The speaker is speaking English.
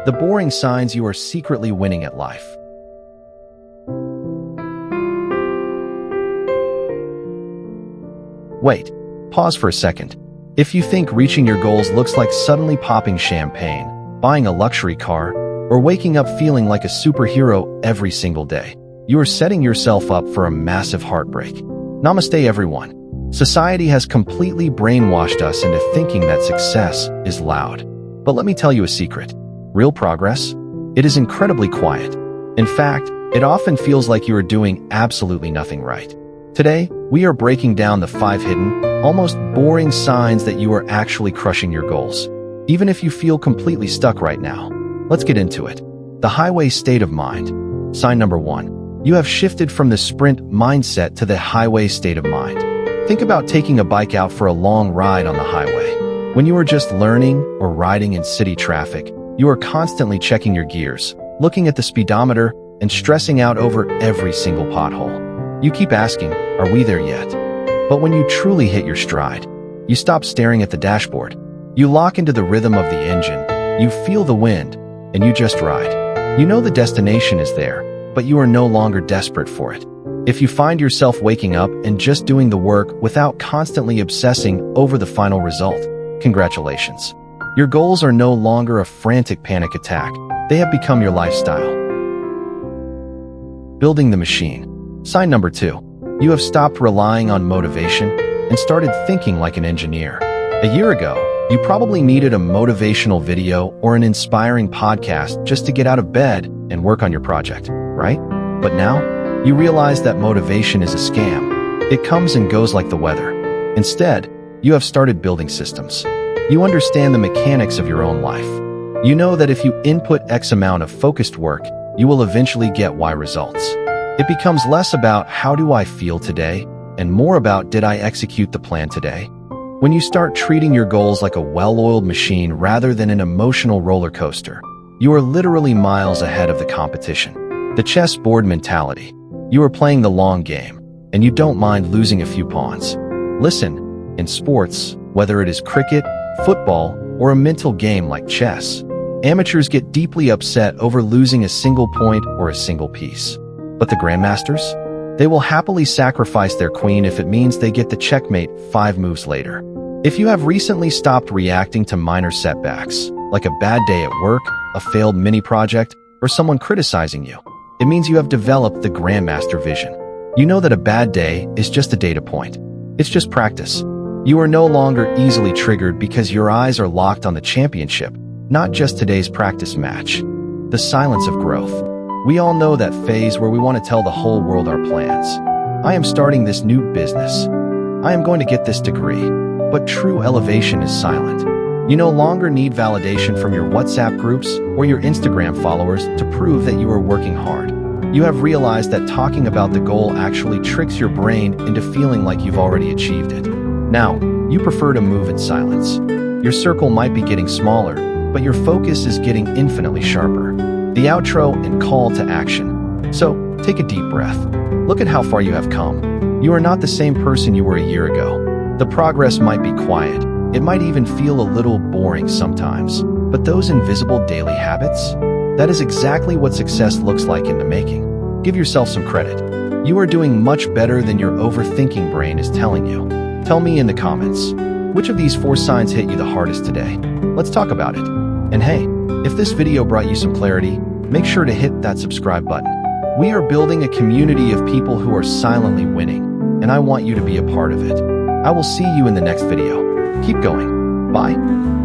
The boring signs you are secretly winning at life. Wait, pause for a second. If you think reaching your goals looks like suddenly popping champagne, buying a luxury car, or waking up feeling like a superhero every single day, you are setting yourself up for a massive heartbreak. Namaste, everyone. Society has completely brainwashed us into thinking that success is loud. But let me tell you a secret. Real progress? It is incredibly quiet. In fact, it often feels like you are doing absolutely nothing right. Today, we are breaking down the 5 hidden, almost boring signs that you are actually crushing your goals, even if you feel completely stuck right now. Let's get into it. The highway state of mind. Sign number 1. You have shifted from the sprint mindset to the highway state of mind. Think about taking a bike out for a long ride on the highway. When you are just learning or riding in city traffic, you are constantly checking your gears, looking at the speedometer, and stressing out over every single pothole. You keep asking, are we there yet? But when you truly hit your stride, you stop staring at the dashboard. You lock into the rhythm of the engine, you feel the wind, and you just ride. You know the destination is there, but you are no longer desperate for it. If you find yourself waking up and just doing the work without constantly obsessing over the final result, congratulations. Your goals are no longer a frantic panic attack. They have become your lifestyle. Building the machine. Sign number 2. You have stopped relying on motivation and started thinking like an engineer. A year ago, you probably needed a motivational video or an inspiring podcast just to get out of bed and work on your project, right? But now, you realize that motivation is a scam. It comes and goes like the weather. Instead, you have started building systems. You understand the mechanics of your own life. You know that if you input X amount of focused work, you will eventually get Y results. It becomes less about how do I feel today and more about did I execute the plan today? When you start treating your goals like a well-oiled machine rather than an emotional roller coaster, you are literally miles ahead of the competition. The chessboard mentality. You are playing the long game, and you don't mind losing a few pawns. Listen, in sports, whether it is cricket, football, or a mental game like chess, amateurs get deeply upset over losing a single point or a single piece. But the grandmasters? They will happily sacrifice their queen if it means they get the checkmate 5 moves later. If you have recently stopped reacting to minor setbacks, like a bad day at work, a failed mini-project, or someone criticizing you, it means you have developed the grandmaster vision. You know that a bad day is just a data point. It's just practice. You are no longer easily triggered because your eyes are locked on the championship, not just today's practice match. The silence of growth. We all know that phase where we want to tell the whole world our plans. I am starting this new business. I am going to get this degree. But true elevation is silent. You no longer need validation from your WhatsApp groups or your Instagram followers to prove that you are working hard. You have realized that talking about the goal actually tricks your brain into feeling like you've already achieved it. Now, you prefer to move in silence. Your circle might be getting smaller, but your focus is getting infinitely sharper. The outro and call to action. So, take a deep breath. Look at how far you have come. You are not the same person you were a year ago. The progress might be quiet. It might even feel a little boring sometimes. But those invisible daily habits? That is exactly what success looks like in the making. Give yourself some credit. You are doing much better than your overthinking brain is telling you. Tell me in the comments, which of these 4 signs hit you the hardest today? Let's talk about it. And hey, if this video brought you some clarity, make sure to hit that subscribe button. We are building a community of people who are silently winning, and I want you to be a part of it. I will see you in the next video. Keep going. Bye.